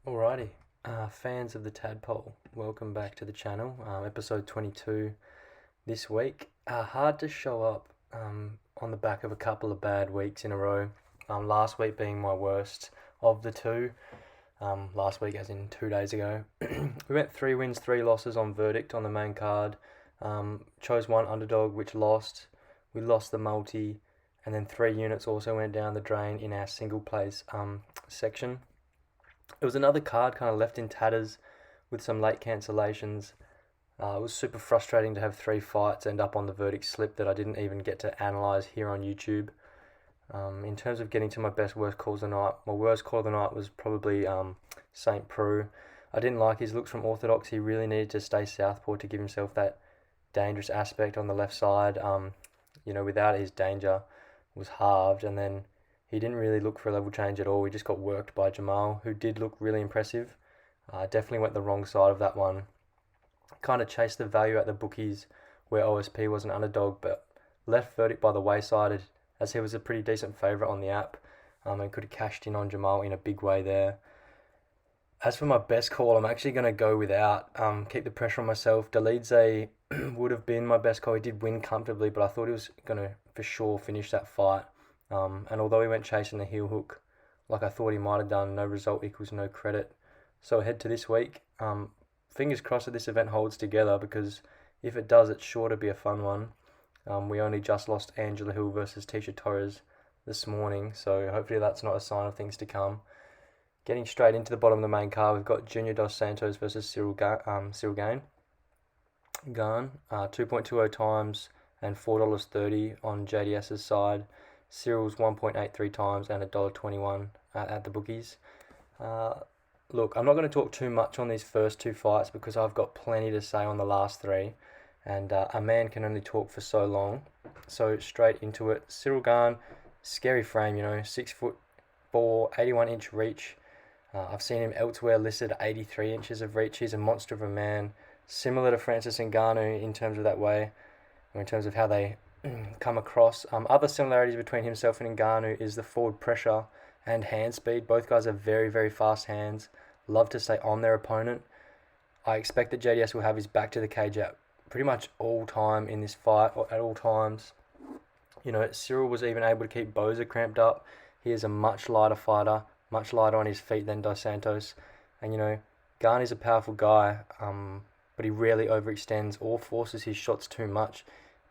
Alrighty, fans of the Tadpole, welcome back to the channel. Episode 22 this week. Hard to show up on the back of a couple of bad weeks in a row. Last week being my worst of the two. Last week, as in 2 days ago. We went 3 wins, 3 losses on verdict on the main card. Chose one underdog, which lost. We lost the multi, and then 3 units also went down the drain in our single place section. It was another card kind of left in tatters with some late cancellations. It was super frustrating to have 3 fights end up on the verdict slip that I didn't even get to analyse here on YouTube. In terms of getting to my best worst calls of the night, my worst call of the night was probably St. Preux. I didn't like his looks from Orthodox. He really needed to stay southpaw to give himself that dangerous aspect on the left side. Without it, his danger was halved, and then he didn't really look for a level change at all. He just got worked by Jamal, who did look really impressive. Definitely went the wrong side of that one. Kind of chased the value at the bookies where OSP was an underdog, but left verdict by the wayside as he was a pretty decent favourite on the app, and could have cashed in on Jamal in a big way there. As for my best call, I'm actually going to go without. Keep the pressure on myself. Delize would have been my best call. He did win comfortably, but I thought he was going to for sure finish that fight. And although he went chasing the heel hook, like I thought he might have done, no result equals no credit. So ahead to this week. Fingers crossed that this event holds together, because if it does, it's sure to be a fun one. We only just lost Angela Hill versus Tisha Torres this morning, so hopefully that's not a sign of things to come. Getting straight into the bottom of the main card, we've got Junior Dos Santos versus Cyril Gane. 2.20 times and $4.30 on JDS's side. Cyril's 1.83 times and $1.21 at the bookies. Look, I'm not going to talk too much on these first 2 fights because I've got plenty to say on the last 3, and a man can only talk for so long. So straight into it. Cyril Gane, scary frame, 6'4", 81-inch reach. I've seen him elsewhere listed at 83 inches of reach. He's a monster of a man, similar to Francis Ngannou in terms of that way, or in terms of how they come across. Other similarities between himself and Ngannou is the forward pressure and hand speed. Both guys have very, very fast hands, love to stay on their opponent. I expect that JDS will have his back to the cage at pretty much all time in this fight, or at all times. Cyril was even able to keep Boza cramped up. He is a much lighter fighter, much lighter on his feet than Dos Santos. And, Gane is a powerful guy, but he rarely overextends or forces his shots too much.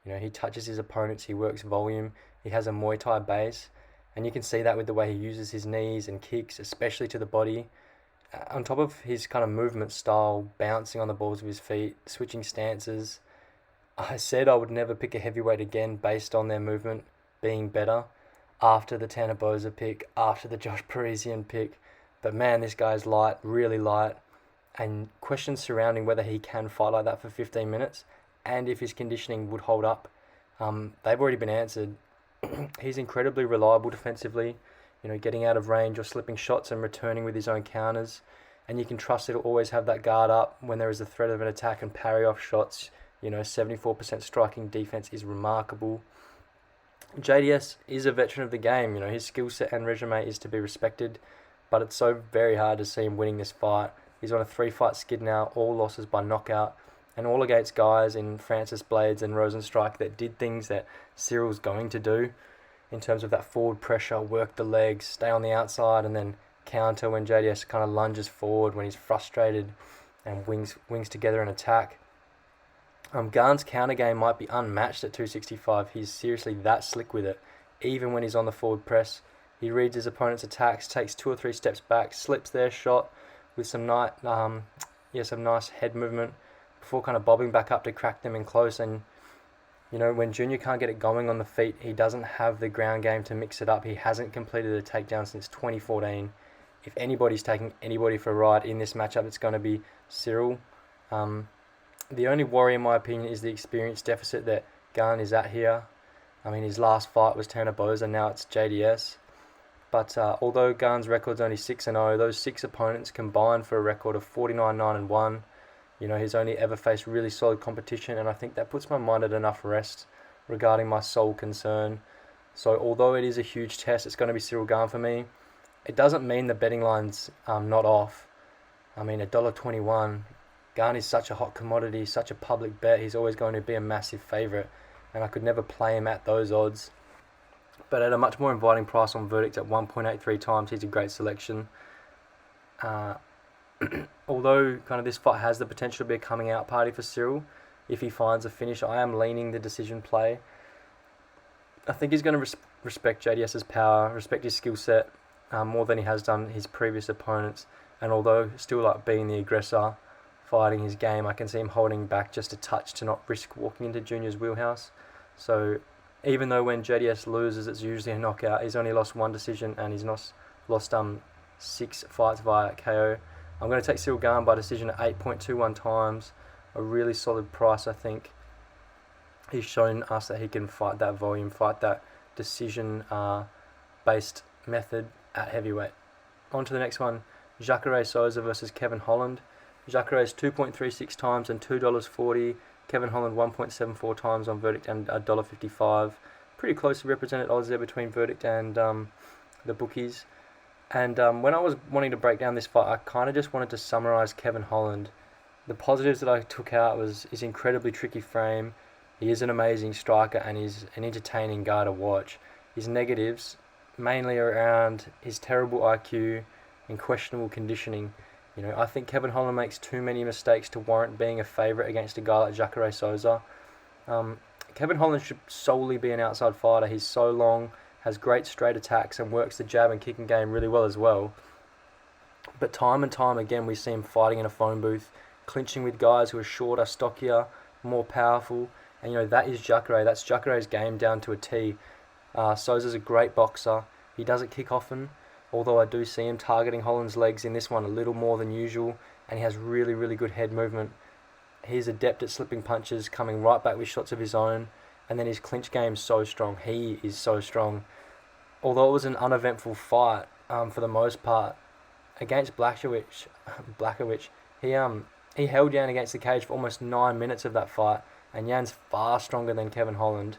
He touches his opponents, he works volume, he has a Muay Thai base, and you can see that with the way he uses his knees and kicks, especially to the body. On top of his kind of movement style, bouncing on the balls of his feet, switching stances. I said I would never pick a heavyweight again based on their movement being better after the Tanner Boza pick, after the Josh Parisian pick. But man, this guy's light, really light, and questions surrounding whether he can fight like that for 15 minutes. And if his conditioning would hold up, they've already been answered. He's incredibly reliable defensively, getting out of range or slipping shots and returning with his own counters. And you can trust he'll always have that guard up when there is a threat of an attack and parry off shots. 74% striking defense is remarkable. JDS is a veteran of the game. His skill set and resume is to be respected, but it's so very hard to see him winning this fight. He's on a 3-fight skid now, all losses by knockout, and all against guys in Francis Blades and Rosenstrike that did things that Cyril's going to do in terms of that forward pressure, work the legs, stay on the outside, and then counter when JDS kind of lunges forward when he's frustrated and wings together an attack. Gane's counter game might be unmatched at 265. He's seriously that slick with it. Even when he's on the forward press, he reads his opponent's attacks, takes 2 or 3 steps back, slips their shot with some nice head movement before kind of bobbing back up to crack them in close. And when Junior can't get it going on the feet, he doesn't have the ground game to mix it up. He hasn't completed a takedown since 2014. If anybody's taking anybody for a ride in this matchup, it's going to be Cyril. The only worry, in my opinion, is the experience deficit that Gane is at here. His last fight was Tanner Boza, now it's JDS. But although Gane's record's only 6-0, those 6 opponents combined for a record of 49-9-1. He's only ever faced really solid competition, and I think that puts my mind at enough rest regarding my sole concern. So although it is a huge test, it's going to be Cyril Gane for me. It doesn't mean the betting line's not off. I mean, $1.21. Garen is such a hot commodity, such a public bet. He's always going to be a massive favourite, and I could never play him at those odds. But at a much more inviting price on verdict at 1.83 times, he's a great selection. Uh, Although kind of this fight has the potential to be a coming out party for Cyril, if he finds a finish, I am leaning the decision play. I think he's going to respect JDS's power, respect his skill set more than he has done his previous opponents. And although still like being the aggressor, fighting his game, I can see him holding back just a touch to not risk walking into Junior's wheelhouse. So even though when JDS loses, it's usually a knockout, he's only lost one decision and he's lost 6 fights via KO. I'm going to take Cyril Garen by decision at 8.21 times. A really solid price, I think. He's shown us that he can fight that volume, fight that decision-based method at heavyweight. On to the next one, Jacare Souza versus Kevin Holland. Jacare is 2.36 times and $2.40. Kevin Holland 1.74 times on verdict and $1.55. Pretty closely represented odds there between verdict and the bookies. And when I was wanting to break down this fight, I kind of just wanted to summarise Kevin Holland. The positives that I took out was his incredibly tricky frame. He is an amazing striker and he's an entertaining guy to watch. His negatives, mainly around his terrible IQ and questionable conditioning. I think Kevin Holland makes too many mistakes to warrant being a favourite against a guy like Jacare Souza. Kevin Holland should solely be an outside fighter. He's so long, has great straight attacks and works the jab and kicking game really well as well. But time and time again we see him fighting in a phone booth, clinching with guys who are shorter, stockier, more powerful. And that is Jacare. That's Jacare's game down to a T. Souza's a great boxer. He doesn't kick often, although I do see him targeting Holland's legs in this one a little more than usual, and he has really, really good head movement. He's adept at slipping punches, coming right back with shots of his own, and then his clinch game's so strong. He is so strong. Although it was an uneventful fight for the most part, against Blachowicz, he held Yan against the cage for almost 9 minutes of that fight, and Yan's far stronger than Kevin Holland.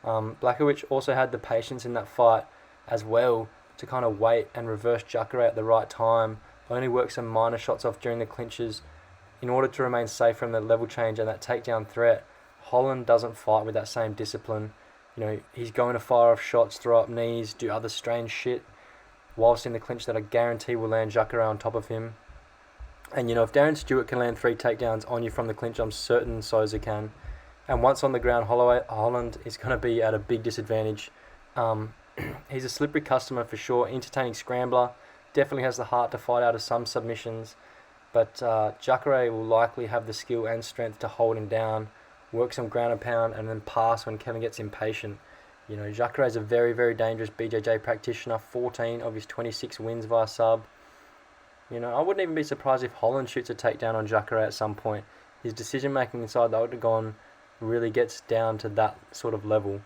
Blachowicz also had the patience in that fight as well to kind of wait and reverse Jacare at the right time, only work some minor shots off during the clinches in order to remain safe from the level change and that takedown threat. Holland doesn't fight with that same discipline. He's going to fire off shots, throw up knees, do other strange shit, whilst in the clinch that I guarantee will land Jacare on top of him. And if Darren Stewart can land 3 takedowns on you from the clinch, I'm certain Souza can. And once on the ground, Holland is going to be at a big disadvantage. He's a slippery customer for sure, entertaining scrambler, definitely has the heart to fight out of some submissions, but Jacare will likely have the skill and strength to hold him down, work some ground and pound, and then pass when Kevin gets impatient. Jacare is a very, very dangerous BJJ practitioner, 14 of his 26 wins via sub. I wouldn't even be surprised if Holland shoots a takedown on Jacare at some point. His decision-making inside the octagon really gets down to that sort of level.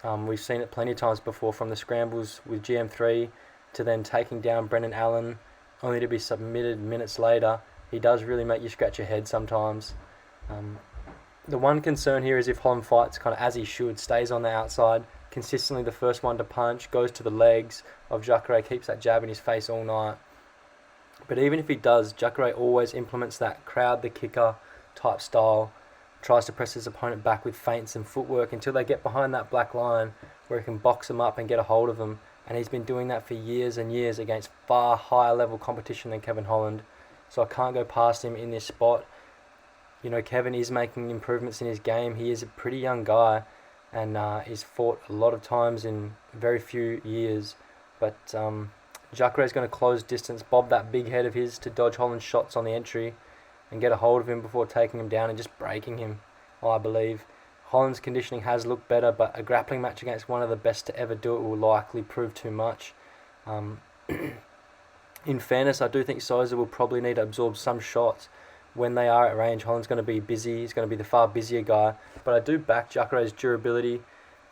We've seen it plenty of times before, from the scrambles with GM3 to then taking down Brendan Allen, only to be submitted minutes later. He does really make you scratch your head sometimes. The one concern here is if Holland fights kind of as he should, stays on the outside, consistently the first one to punch, goes to the legs of Jacare, keeps that jab in his face all night. But even if he does, Jacare always implements that crowd the kicker type style, tries to press his opponent back with feints and footwork until they get behind that black line where he can box them up and get a hold of them. And he's been doing that for years and years against far higher level competition than Kevin Holland. So I can't go past him in this spot. Kevin is making improvements in his game. He is a pretty young guy and he's fought a lot of times in very few years. But Jacare is going to close distance, bob that big head of his to dodge Holland's shots on the entry and get a hold of him before taking him down and just breaking him, I believe. Holland's conditioning has looked better, but a grappling match against one of the best to ever do it will likely prove too much. In fairness, I do think Souza will probably need to absorb some shots when they are at range. Holland's going to be busy. He's going to be the far busier guy. But I do back Jacare's durability.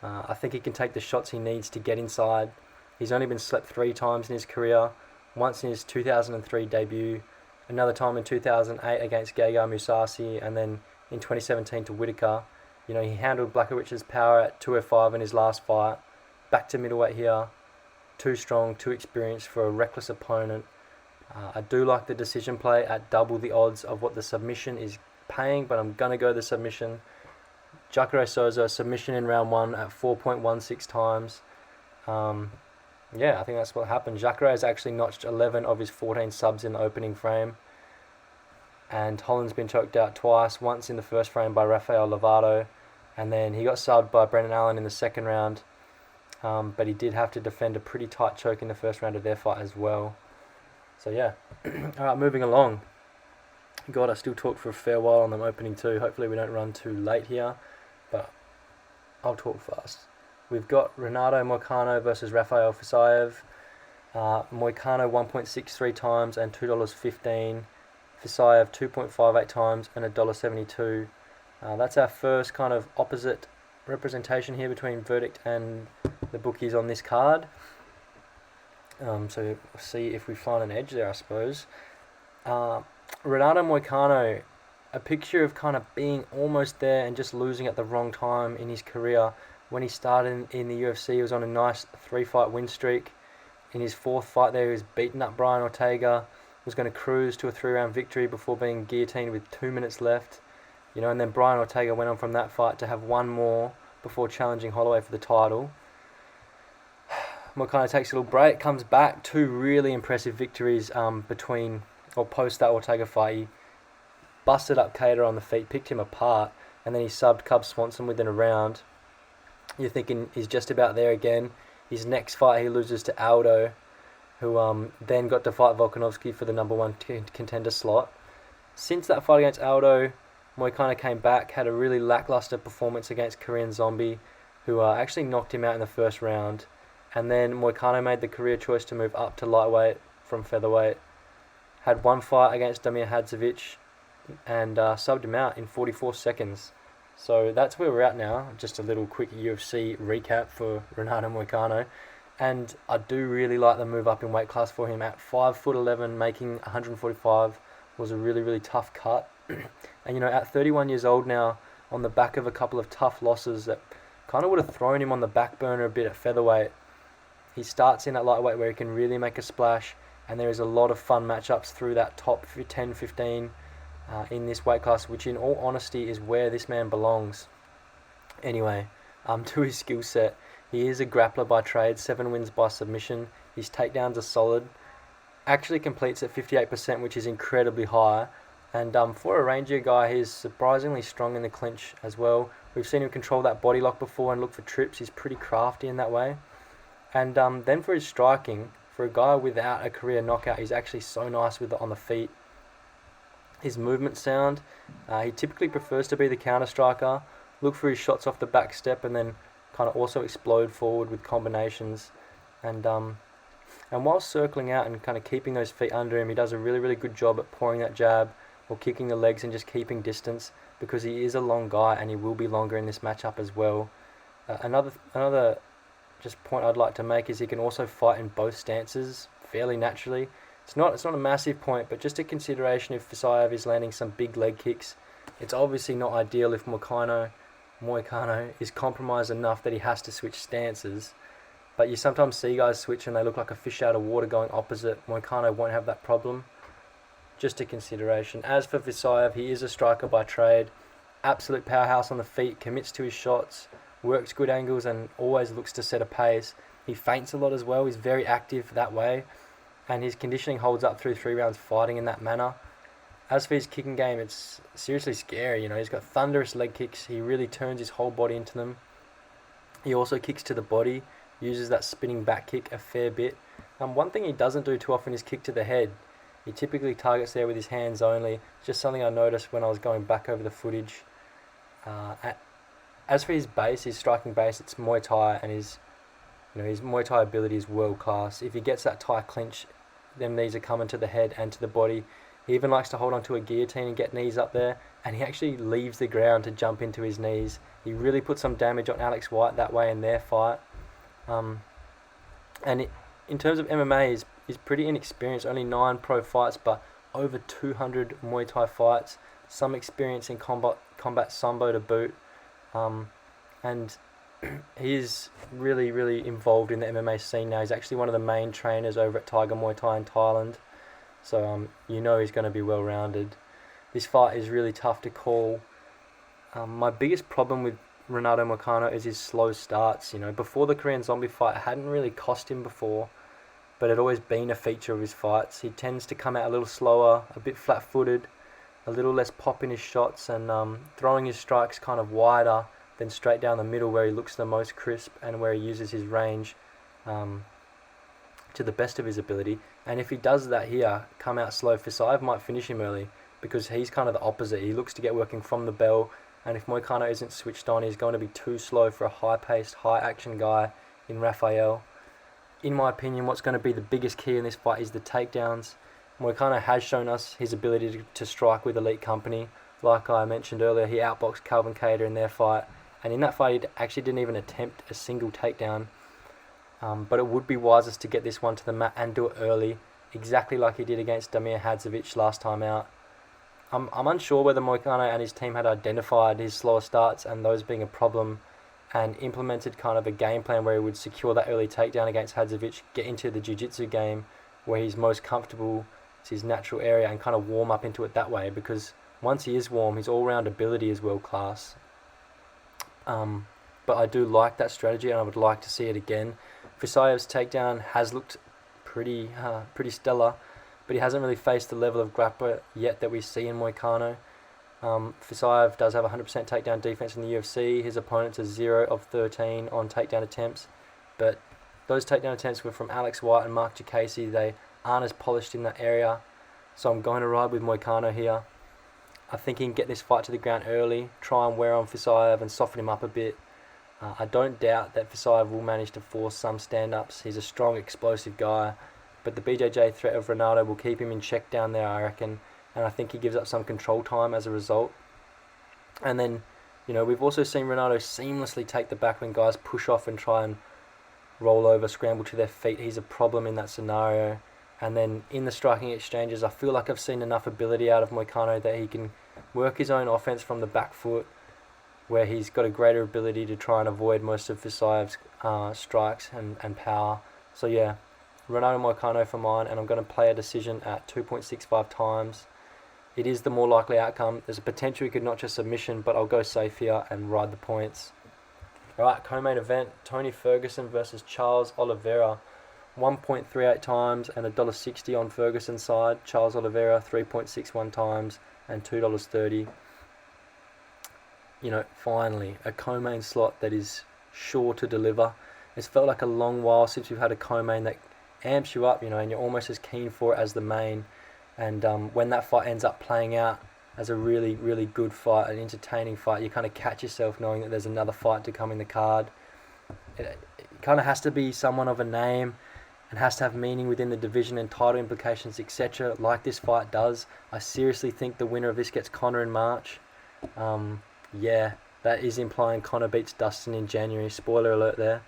I think he can take the shots he needs to get inside. He's only been slept 3 times in his career. Once in his 2003 debut, another time in 2008 against Gegard Mousasi, and then in 2017 to Whittaker. He handled Blachowicz's power at 205 in his last fight. Back to middleweight here. Too strong, too experienced for a reckless opponent. I do like the decision play at double the odds of what the submission is paying, but I'm going to go the submission. Jacare Souza, submission in round 1 at 4.16 times. Yeah, I think that's what happened. Jacare has actually notched 11 of his 14 subs in the opening frame. And Holland's been choked out twice, once in the first frame by Rafael Lovato, and then he got subbed by Brendan Allen in the second round. But he did have to defend a pretty tight choke in the first round of their fight as well. So yeah. Alright, moving along. God, I still talk for a fair while on them opening two. Hopefully we don't run too late here, but I'll talk fast. We've got Renato Moicano versus Rafael Fisayev. Moicano 1.63 times and $2.15. Fisayev 2.58 times and $1.72. That's our first kind of opposite representation here between verdict and the bookies on this card. So we'll see if we find an edge there, I suppose. Renato Moicano, a picture of kind of being almost there and just losing at the wrong time in his career. When he started in the UFC, he was on a nice 3-fight win streak. In his 4th fight there, he was beating up Brian Ortega, was going to cruise to a 3-round victory before being guillotined with 2 minutes left. And then Brian Ortega went on from that fight to have one more before challenging Holloway for the title. Moicano takes a little break, comes back, 2 really impressive victories post that Ortega fight. He busted up Cater on the feet, picked him apart, and then he subbed Cub Swanson within a round. You're thinking he's just about there again. His next fight he loses to Aldo, who then got to fight Volkanovski for the number 1 contender slot. Since that fight against Aldo, Moicano came back, had a really lackluster performance against Korean Zombie, who actually knocked him out in the first round. And then Moicano made the career choice to move up to lightweight from featherweight. Had one fight against Damir Hadzovic and subbed him out in 44 seconds. So that's where we're at now. Just a little quick UFC recap for Renato Moicano. And I do really like the move up in weight class for him. At 5'11", making 145 was a really, really tough cut. And at 31 years old now, on the back of a couple of tough losses that kind of would have thrown him on the back burner a bit at featherweight, he starts in at lightweight where he can really make a splash, and there is a lot of fun matchups through that top 10-15 in this weight class, which in all honesty is where this man belongs. Anyway, to his skill set, he is a grappler by trade, 7 wins by submission. His takedowns are solid, actually completes at 58%, which is incredibly high. And for a rangier guy, he's surprisingly strong in the clinch as well. We've seen him control that body lock before and look for trips. He's pretty crafty in that way. And then for his striking, for a guy without a career knockout, he's actually so nice with it on the feet. His movement sound, he typically prefers to be the counter striker, look for his shots off the back step and then kind of also explode forward with combinations. And while circling out and kind of keeping those feet under him, he does a really, really good job at pouring that jab or kicking the legs and just keeping distance, because he is a long guy and he will be longer in this matchup as well. Another just point I'd like to make is he can also fight in both stances fairly naturally. It's not a massive point, but just a consideration if Fisayev is landing some big leg kicks. It's obviously not ideal if Moicano is compromised enough that he has to switch stances. But you sometimes see guys switch and they look like a fish out of water going opposite. Moicano won't have that problem. Just a consideration. As for Fisayev, he is a striker by trade. Absolute powerhouse on the feet, commits to his shots, works good angles and always looks to set a pace. He feints a lot as well. He's very active that way. And his conditioning holds up through 3 rounds fighting in that manner. As for his kicking game, it's seriously scary. He's got thunderous leg kicks. He really turns his whole body into them. He also kicks to the body, uses that spinning back kick a fair bit. One thing he doesn't do too often is kick to the head. He typically targets there with his hands only. It's just something I noticed when I was going back over the footage. As for his base, his striking base, it's Muay Thai, and his Muay Thai ability is world class. If he gets that Thai clinch, them knees are coming to the head and to the body. He even likes to hold onto a guillotine and get knees up there, and he actually leaves the ground to jump into his knees. He really put some damage on Alex White that way in their fight. In terms of MMA, he's pretty inexperienced, only 9 pro fights, but over 200 Muay Thai fights, some experience in combat sambo to boot. And he is really, really involved in the MMA scene now. He's actually one of the main trainers over at Tiger Muay Thai in Thailand. So you know he's going to be well rounded. This fight is really tough to call. My biggest problem with Renato Moicano is his slow starts. Before the Korean Zombie fight, it hadn't really cost him before, but it had always been a feature of his fights. He tends to come out a little slower, a bit flat-footed, a little less pop in his shots, and throwing his strikes kind of wider than straight down the middle where he looks the most crisp and where he uses his range to the best of his ability. And if he does that here, come out slow, Fisaev might finish him early because he's kind of the opposite. He looks to get working from the bell, and if Moicano isn't switched on, he's going to be too slow for a high-paced, high-action guy in Rafael. In my opinion, what's going to be the biggest key in this fight is the takedowns. Moicano has shown us his ability to strike with elite company. Like I mentioned earlier, he outboxed Calvin Kattar in their fight, and in that fight he actually didn't even attempt a single takedown. But it would be wisest to get this one to the mat and do it early, exactly like he did against Damir Hadzovic last time out. I'm unsure whether Moicano and his team had identified his slower starts and those being a problem and implemented kind of a game plan where he would secure that early takedown against Hadzovic, get into the jiu-jitsu game where he's most comfortable, it's his natural area, and kind of warm up into it that way, because once he is warm, his all-round ability is world-class. But I do like that strategy, and I would like to see it again. Fisaev's takedown has looked pretty stellar, but he hasn't really faced the level of grappler yet that we see in Moicano. Fisaev does have 100% takedown defense in the UFC. His opponents are 0 of 13 on takedown attempts, but those takedown attempts were from Alex White and Mark Jacare. They aren't as polished in that area, so I'm going to ride with Moicano here. I think he can get this fight to the ground early, try and wear on Fisaev and soften him up a bit. I don't doubt that Fisaev will manage to force some stand-ups. He's a strong, explosive guy, but the BJJ threat of Renato will keep him in check down there, I reckon, and I think he gives up some control time as a result. And then, we've also seen Renato seamlessly take the back when guys push off and try and roll over, scramble to their feet. He's a problem in that scenario. And then in the striking exchanges, I feel like I've seen enough ability out of Moicano that he can work his own offense from the back foot, where he's got a greater ability to try and avoid most of Fisaev's strikes and power. So yeah, Renato Moicano for mine, and I'm going to play a decision at 2.65 times. It is the more likely outcome. There's a potential he could notch a submission, but I'll go safe here and ride the points. Alright, co-main event, Tony Ferguson versus Charles Oliveira. 1.38 times and $1.60 on Ferguson's side. Charles Oliveira 3.61 times and $2.30. Finally, a co-main slot that is sure to deliver. It's felt like a long while since we've had a co-main that amps you up, and you're almost as keen for it as the main. And when that fight ends up playing out as a really, really good fight, an entertaining fight, you kind of catch yourself knowing that there's another fight to come in the card. It kind of has to be someone of a name and has to have meaning within the division and title implications, etc., like this fight does. I seriously think the winner of this gets Conor in March. Yeah, that is implying Conor beats Dustin in January. Spoiler alert there.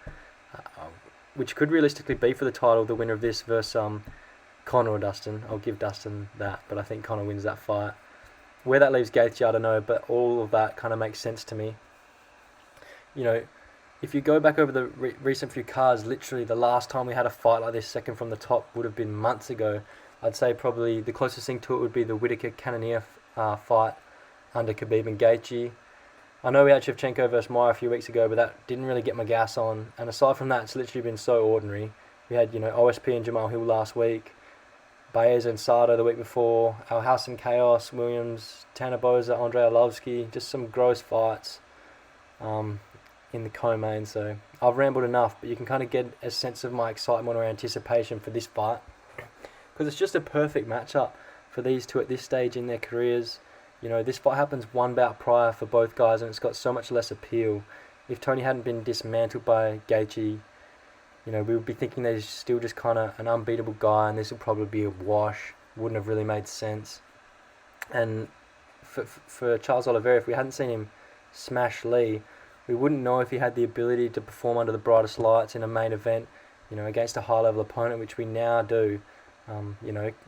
Which could realistically be for the title, the winner of this versus Conor or Dustin. I'll give Dustin that, but I think Conor wins that fight. Where that leaves Gaethje, I don't know, but all of that kind of makes sense to me. If you go back over the recent few cards, literally the last time we had a fight like this, second from the top, would have been months ago. I'd say probably the closest thing to it would be the Whittaker-Cannonier fight under Khabib and Gaethje. I know we had Shevchenko versus Maia a few weeks ago, but that didn't really get my gas on. And aside from that, it's literally been so ordinary. We had, OSP and Jamal Hill last week, Baez and Sada the week before, Al Hassan Chaos, Williams, Tanner Boza, Andrei Arlovsky, just some gross fights in the co-main. So I've rambled enough, but you can kind of get a sense of my excitement or anticipation for this fight, because it's just a perfect matchup for these two at this stage in their careers. This fight happens one bout prior for both guys, and it's got so much less appeal. If Tony hadn't been dismantled by Gaethje, we would be thinking that he's still just kind of an unbeatable guy, and this would probably be a wash. Wouldn't have really made sense. And for Charles Oliveira, if we hadn't seen him smash Lee, we wouldn't know if he had the ability to perform under the brightest lights in a main event, against a high-level opponent, which we now do.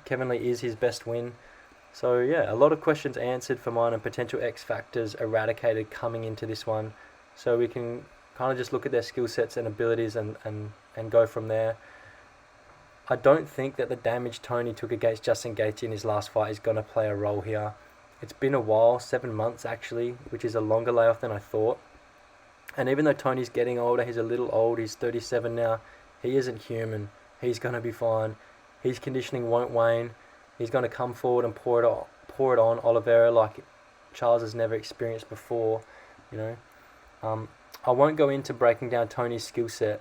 Kevin Lee is his best win. So yeah, a lot of questions answered for mine and potential X factors eradicated coming into this one. So we can kind of just look at their skill sets and abilities and go from there. I don't think that the damage Tony took against Justin Gaethje in his last fight is going to play a role here. It's been a while, 7 months actually, which is a longer layoff than I thought. And even though Tony's getting older, he's a little old, he's 37 now, he isn't human. He's going to be fine. His conditioning won't wane. He's going to come forward and pour it on Oliveira like Charles has never experienced before, you know. I won't go into breaking down Tony's skill set.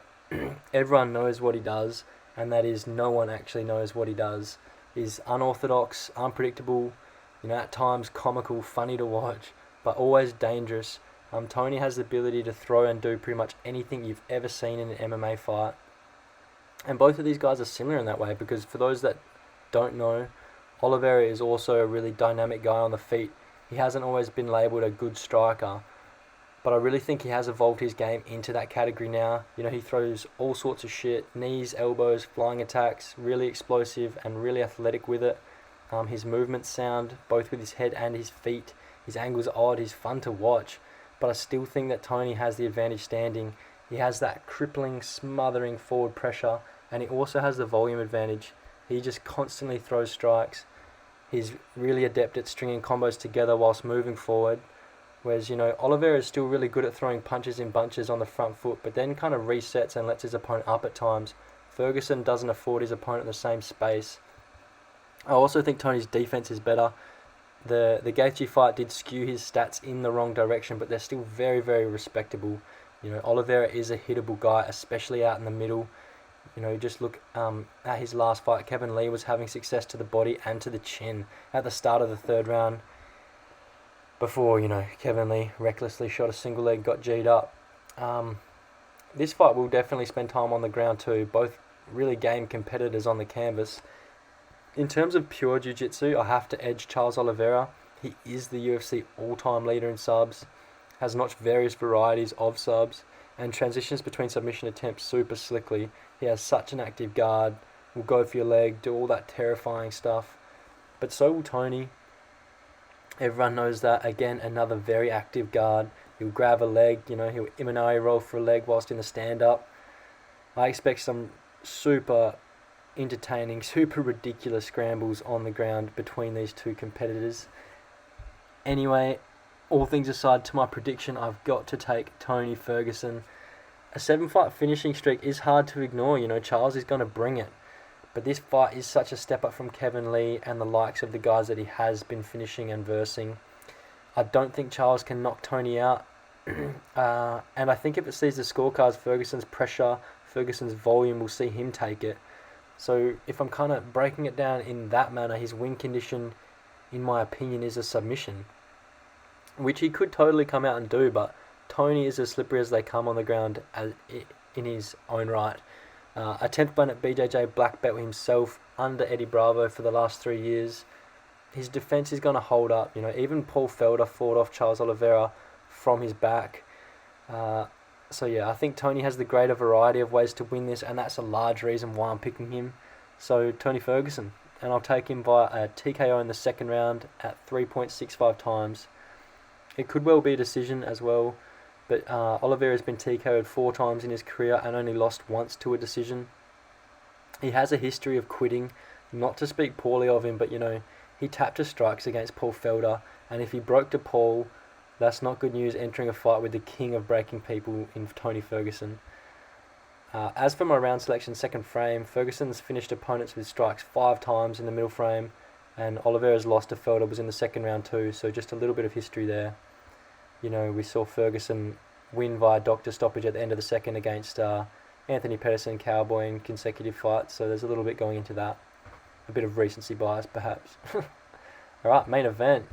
Everyone knows what he does, and that is no one actually knows what he does. He's unorthodox, unpredictable, you know, at times comical, funny to watch, but always dangerous. Tony has the ability to throw and do pretty much anything you've ever seen in an MMA fight. And both of these guys are similar in that way, because for those that don't know, Oliveira is also a really dynamic guy on the feet. He hasn't always been labelled a good striker, but I really think he has evolved his game into that category now. You know, he throws all sorts of shit, knees, elbows, flying attacks, really explosive and really athletic with it. His movements sound, both with his head and his feet. His angles are odd, he's fun to watch, but I still think that Tony has the advantage standing. He has that crippling, smothering forward pressure, and he also has the volume advantage. He just constantly throws strikes. He's really adept at stringing combos together whilst moving forward. Whereas, you know, Oliveira is still really good at throwing punches in bunches on the front foot, but then kind of resets and lets his opponent up at times. Ferguson doesn't afford his opponent the same space. I also think Tony's defense is better. The Gaethje fight did skew his stats in the wrong direction, but they're still very, very respectable. You know, Oliveira is a hittable guy, especially out in the middle. You know, just look at his last fight. Kevin Lee was having success to the body and to the chin at the start of the third round. Before, you know, Kevin Lee recklessly shot a single leg, got G'd up. This fight will definitely spend time on the ground too. Both really game competitors on the canvas. In terms of pure jiu-jitsu, I have to edge Charles Oliveira. He is the UFC all-time leader in subs, has notched various varieties of subs, and transitions between submission attempts super slickly. He has such an active guard, will go for your leg, do all that terrifying stuff. But so will Tony. Everyone knows that. Again, another very active guard. He'll grab a leg, you know, he'll Imanari roll for a leg whilst in the stand-up. I expect some super entertaining, super ridiculous scrambles on the ground between these two competitors. Anyway, all things aside, to my prediction, I've got to take Tony Ferguson. A 7-fight finishing streak is hard to ignore, you know, Charles is going to bring it. But this fight is such a step up from Kevin Lee and the likes of the guys that he has been finishing and versing. I don't think Charles can knock Tony out. And I think if it sees the scorecards, Ferguson's pressure, Ferguson's volume will see him take it. So if I'm kind of breaking it down in that manner, his win condition, in my opinion, is a submission. Which he could totally come out and do, but Tony is as slippery as they come on the ground in his own right. A 10th Planet BJJ black belt himself under Eddie Bravo for the last 3 years. His defense is going to hold up. You know, even Paul Felder fought off Charles Oliveira from his back. So yeah, I think Tony has the greater variety of ways to win this, and that's a large reason why I'm picking him. So Tony Ferguson, and I'll take him by a TKO in the second round at 3.65 times. It could well be a decision as well. But Oliveira has been TKO'd 4 times in his career and only lost once to a decision. He has a history of quitting, not to speak poorly of him, but you know, he tapped his strikes against Paul Felder, and if he broke to Paul, that's not good news entering a fight with the king of breaking people in Tony Ferguson. As for my round selection second frame, Ferguson's finished opponents with strikes 5 times in the middle frame, and Oliveira's loss to Felder was in the second round too, so just a little bit of history there. You know, we saw Ferguson win via doctor stoppage at the end of the second against Anthony Pettis and Cowboy in consecutive fights, so there's a little bit going into that. A bit of recency bias, perhaps. Alright, main event.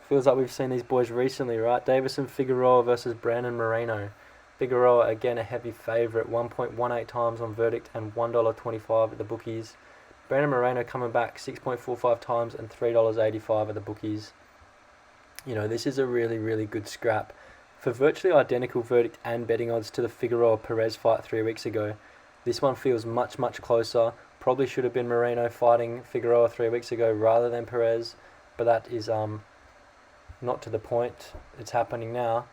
Feels like we've seen these boys recently, right? Deiveson Figueiredo versus Brandon Moreno. Figueiredo, again, a heavy favourite, 1.18 times on verdict and $1.25 at the bookies. Brandon Moreno coming back 6.45 times and $3.85 at the bookies. You know, this is a really, really good scrap. For virtually identical verdict and betting odds to the Figueiredo-Perez fight 3 weeks ago, this one feels much, much closer. Probably should have been Moreno fighting Figueiredo 3 weeks ago rather than Perez, but that is not to the point. It's happening now.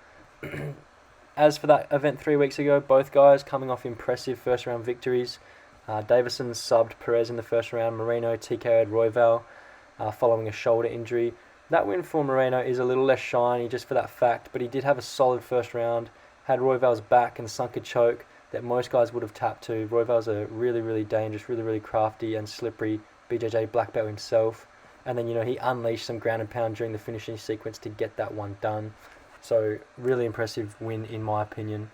As for that event 3 weeks ago, both guys coming off impressive first-round victories. Deiveson subbed Perez in the first round. Moreno TKO'd Royval following a shoulder injury. That win for Moreno is a little less shiny just for that fact, but he did have a solid first round, had Royval's back and sunk a choke that most guys would have tapped to. Royval's a really, really dangerous, really, really crafty and slippery BJJ black belt himself. And then, he unleashed some ground and pound during the finishing sequence to get that one done. So, really impressive win in my opinion.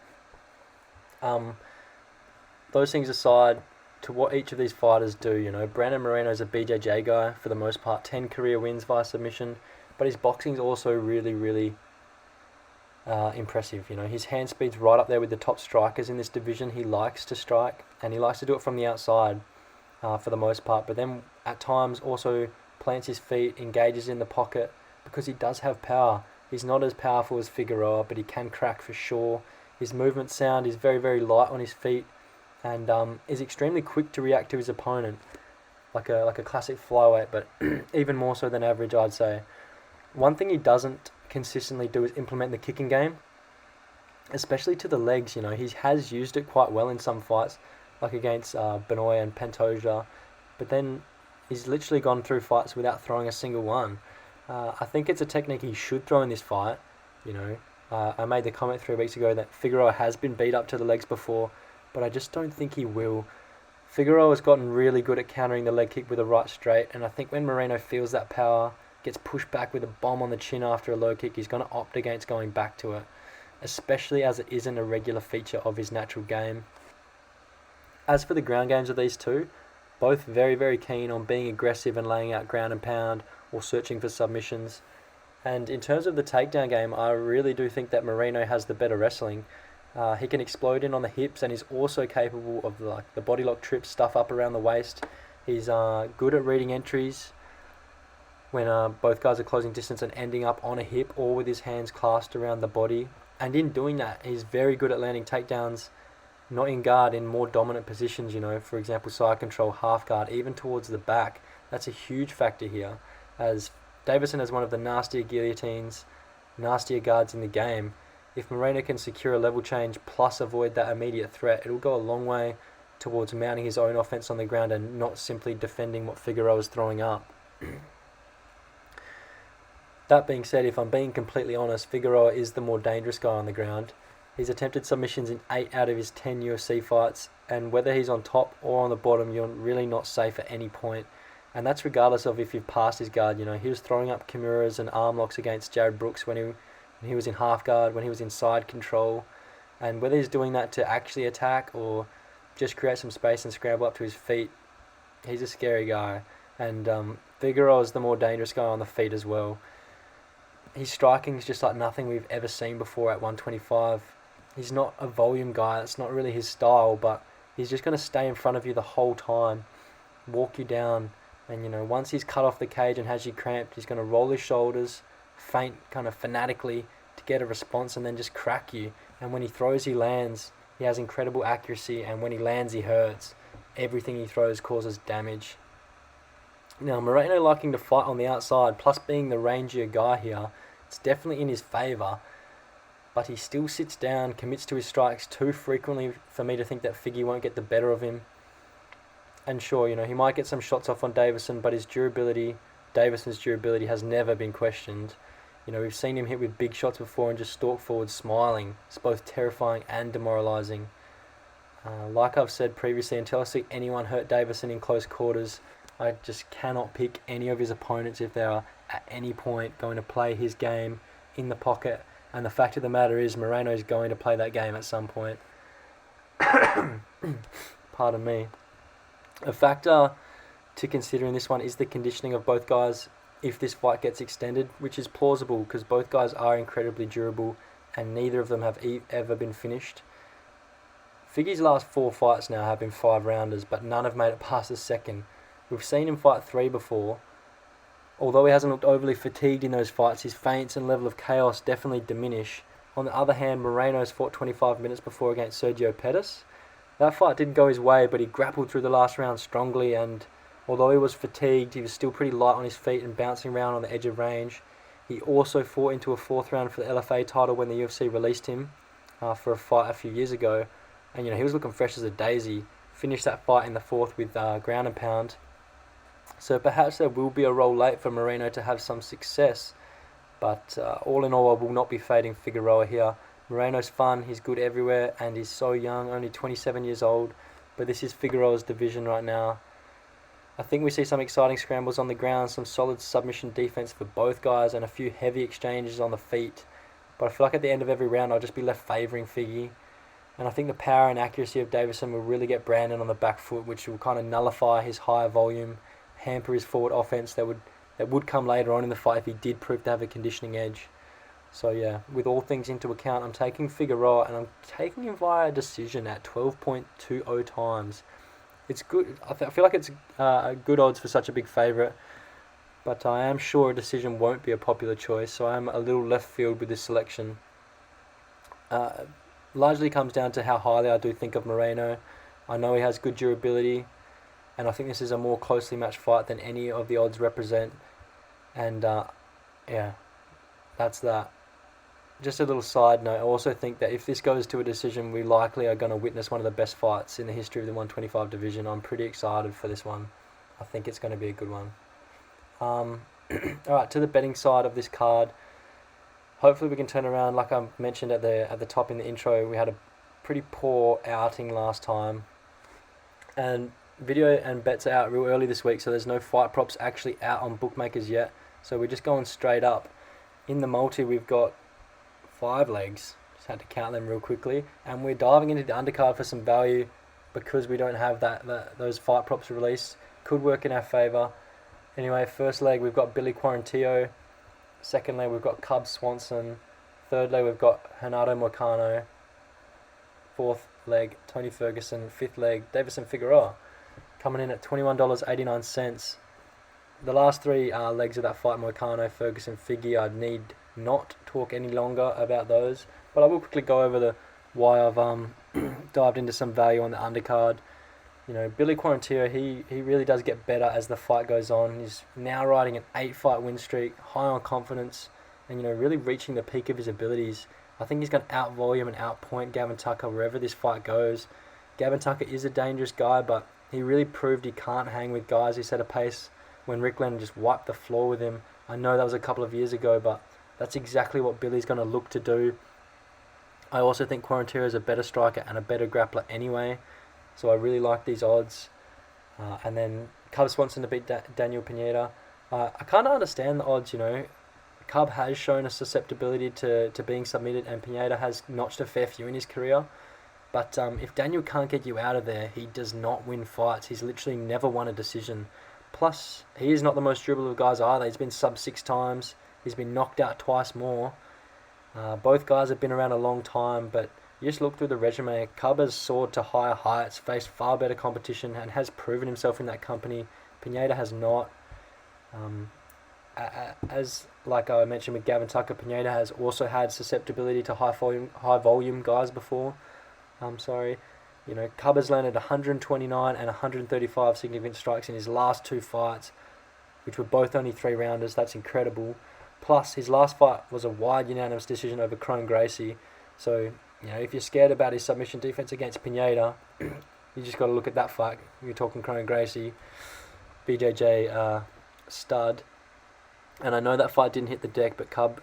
Those things aside, to what each of these fighters do, Brandon Moreno's a BJJ guy for the most part, 10 career wins via submission, but his boxing's also really, really impressive. His hand speed's right up there with the top strikers in this division. He likes to strike, and he likes to do it from the outside for the most part, but then at times also plants his feet, engages in the pocket, because he does have power. He's not as powerful as Figueiredo, but he can crack for sure. His movement sound is very, very light on his feet, and is extremely quick to react to his opponent, like a classic flyweight, but even more so than average, I'd say. One thing he doesn't consistently do is implement the kicking game, especially to the legs. He has used it quite well in some fights, like against Benoit and Pantoja, but then he's literally gone through fights without throwing a single one. I think it's a technique he should throw in this fight. I made the comment 3 weeks ago that Figueiredo has been beat up to the legs before, but I just don't think he will. Figueiredo has gotten really good at countering the leg kick with a right straight, and I think when Moreno feels that power, gets pushed back with a bomb on the chin after a low kick, he's going to opt against going back to it, especially as it isn't a regular feature of his natural game. As for the ground games of these two, both very, very keen on being aggressive and laying out ground and pound or searching for submissions. And in terms of the takedown game, I really do think that Moreno has the better wrestling. He can explode in on the hips, and he's also capable of the body lock trip stuff up around the waist. He's good at reading entries when both guys are closing distance and ending up on a hip or with his hands clasped around the body. And in doing that, he's very good at landing takedowns, not in guard, in more dominant positions, for example, side control, half guard, even towards the back. That's a huge factor here, as Deiveson has one of the nastier guillotines, nastier guards in the game. If Moreno can secure a level change plus avoid that immediate threat, it'll go a long way towards mounting his own offense on the ground and not simply defending what Figueiredo is throwing up. That being said, if I'm being completely honest, Figueiredo is the more dangerous guy on the ground. He's attempted submissions in 8 out of his 10 UFC fights, and whether he's on top or on the bottom, you're really not safe at any point. And that's regardless of if you've passed his guard. He was throwing up Kimuras and arm locks against Jared Brooks when he was in half guard, when he was in side control. And whether he's doing that to actually attack or just create some space and scramble up to his feet, he's a scary guy. And Figueiredo is the more dangerous guy on the feet as well. His striking is just like nothing we've ever seen before at 125. He's not a volume guy, that's not really his style, but he's just going to stay in front of you the whole time, walk you down, and once he's cut off the cage and has you cramped, he's going to roll his shoulders, feint kind of fanatically to get a response, and then just crack you. And when he throws, he lands. He has incredible accuracy, and when he lands, he hurts. Everything he throws causes damage. Now, Moreno liking to fight on the outside, plus being the rangier guy here, it's definitely in his favour. But he still sits down, commits to his strikes too frequently for me to think that Figgy won't get the better of him. And sure, he might get some shots off on Deiveson, but Deiveson's durability has never been questioned. We've seen him hit with big shots before and just stalk forward smiling. It's both terrifying and demoralising. Like I've said previously, until I see anyone hurt Deiveson in close quarters, I just cannot pick any of his opponents if they are at any point going to play his game in the pocket. And the fact of the matter is, Moreno is going to play that game at some point. Pardon me. A factor to consider in this one is the conditioning of both guys if this fight gets extended, which is plausible because both guys are incredibly durable and neither of them have ever been finished. Figgy's last 4 fights now have been 5-rounders, but none have made it past the second. We've seen him fight 3 before. Although he hasn't looked overly fatigued in those fights, his feints and level of chaos definitely diminish. On the other hand, Moreno's fought 25 minutes before against Sergio Pettis. That fight didn't go his way, but he grappled through the last round strongly, and although he was fatigued, he was still pretty light on his feet and bouncing around on the edge of range. He also fought into a 4th round for the LFA title when the UFC released him for a fight a few years ago, and he was looking fresh as a daisy. finished that fight in the fourth with ground and pound. So perhaps there will be a roll late for Moreno to have some success. But all in all, I will not be fading Figueiredo here. Moreno's fun, he's good everywhere, and he's so young, only 27 years old. But this is Figueiredo's division right now. I think we see some exciting scrambles on the ground, some solid submission defense for both guys, and a few heavy exchanges on the feet. But I feel like at the end of every round, I'll just be left favouring Figgy. And I think the power and accuracy of Deiveson will really get Brandon on the back foot, which will kind of nullify his higher volume, hamper his forward offense that would come later on in the fight if he did prove to have a conditioning edge. So yeah, with all things into account, I'm taking Figueiredo, and I'm taking him via decision at 12.20 times. It's good. I feel like it's good odds for such a big favourite, but I am sure a decision won't be a popular choice, so I'm a little left field with this selection. Largely comes down to how highly I do think of Moreno. I know he has good durability, and I think this is a more closely matched fight than any of the odds represent. And yeah, that's that. Just a little side note, I also think that if this goes to a decision, we likely are going to witness one of the best fights in the history of the 125 division. I'm pretty excited for this one. I think it's going to be a good one. Alright, to the betting side of this card, hopefully we can turn around. Like I mentioned at the top in the intro, we had a pretty poor outing last time. And video and bets are out real early this week, so there's no fight props actually out on bookmakers yet. So we're just going straight up. In the multi, we've got 5 legs. Just had to count them real quickly. And we're diving into the undercard for some value because we don't have those fight props released. Could work in our favour. Anyway, first leg we've got Billy Quarantillo. Second leg we've got Cub Swanson. Third leg we've got Renato Moicano. Fourth leg Tony Ferguson. Fifth leg Deiveson Figueiredo. Coming in at $21.89. The last 3 legs of that fight, Moicano, Ferguson, Figgy, I'd need not talk any longer about those. But I will quickly go over why I've dived into some value on the undercard. You know, Billy Quarantillo, he really does get better as the fight goes on. He's now riding an 8-fight win streak, high on confidence, and, you know, really reaching the peak of his abilities. I think he's going to out-volume and out-point Gavin Tucker wherever this fight goes. Gavin Tucker is a dangerous guy, but he really proved he can't hang with guys who set a pace when Rick Lennon just wiped the floor with him. I know that was a couple of years ago, but that's exactly what Billy's going to look to do. I also think Quarantillo is a better striker and a better grappler anyway, so I really like these odds. And then Cub Swanson to beat Daniel Pineda. I kind of understand the odds, you know. Cub has shown a susceptibility to being submitted, and Pineda has notched a fair few in his career. But if Daniel can't get you out of there, he does not win fights. He's literally never won a decision. Plus, he is not the most durable of guys either. He's been sub 6 times. He's been knocked out twice more. Both guys have been around a long time, but you just look through the resume. Cub has soared to higher heights, faced far better competition, and has proven himself in that company. Pineda has not. As like I mentioned with Gavin Tucker, Pineda has also had susceptibility to high volume guys before. You know, Cub has landed 129 and 135 significant strikes in his last 2 fights, which were both only 3-rounders. That's incredible. Plus, his last fight was a wide unanimous decision over Crone Gracie. So, you know, if you're scared about his submission defense against Pineda, you just got to look at that fight. You're talking Crone Gracie, BJJ stud. And I know that fight didn't hit the deck, but Cub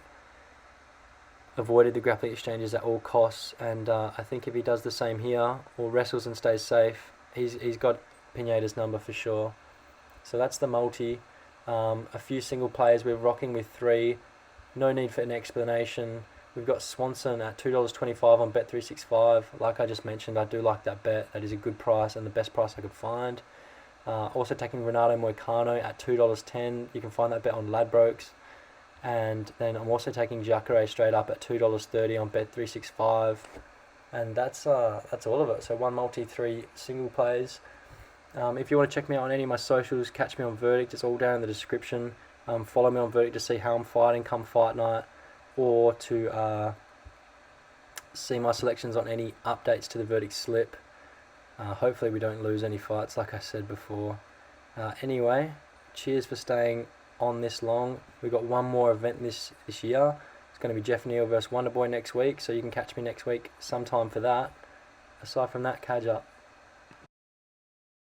avoided the grappling exchanges at all costs. And I think if he does the same here, or wrestles and stays safe, he's got Pineda's number for sure. So that's the multi. A few single players, we're rocking with 3. No need for an explanation. We've got Swanson at $2.25 on Bet365. Like I just mentioned, I do like that bet. That is a good price and the best price I could find. Also taking Renato Moicano at $2.10. You can find that bet on Ladbrokes. And then I'm also taking Jacare straight up at $2.30 on Bet365. And that's all of it. So 1 multi, 3 single plays. If you want to check me out on any of my socials, catch me on Verdict. It's all down in the description. Follow me on Verdict to see how I'm fighting come fight night, or to see my selections on any updates to the Verdict slip. Hopefully we don't lose any fights, like I said before. Anyway, cheers for staying on this long. We've got one more event this year. It's going to be Jeff Neal versus Wonderboy next week, so you can catch me next week sometime for that. Aside from that, catch up.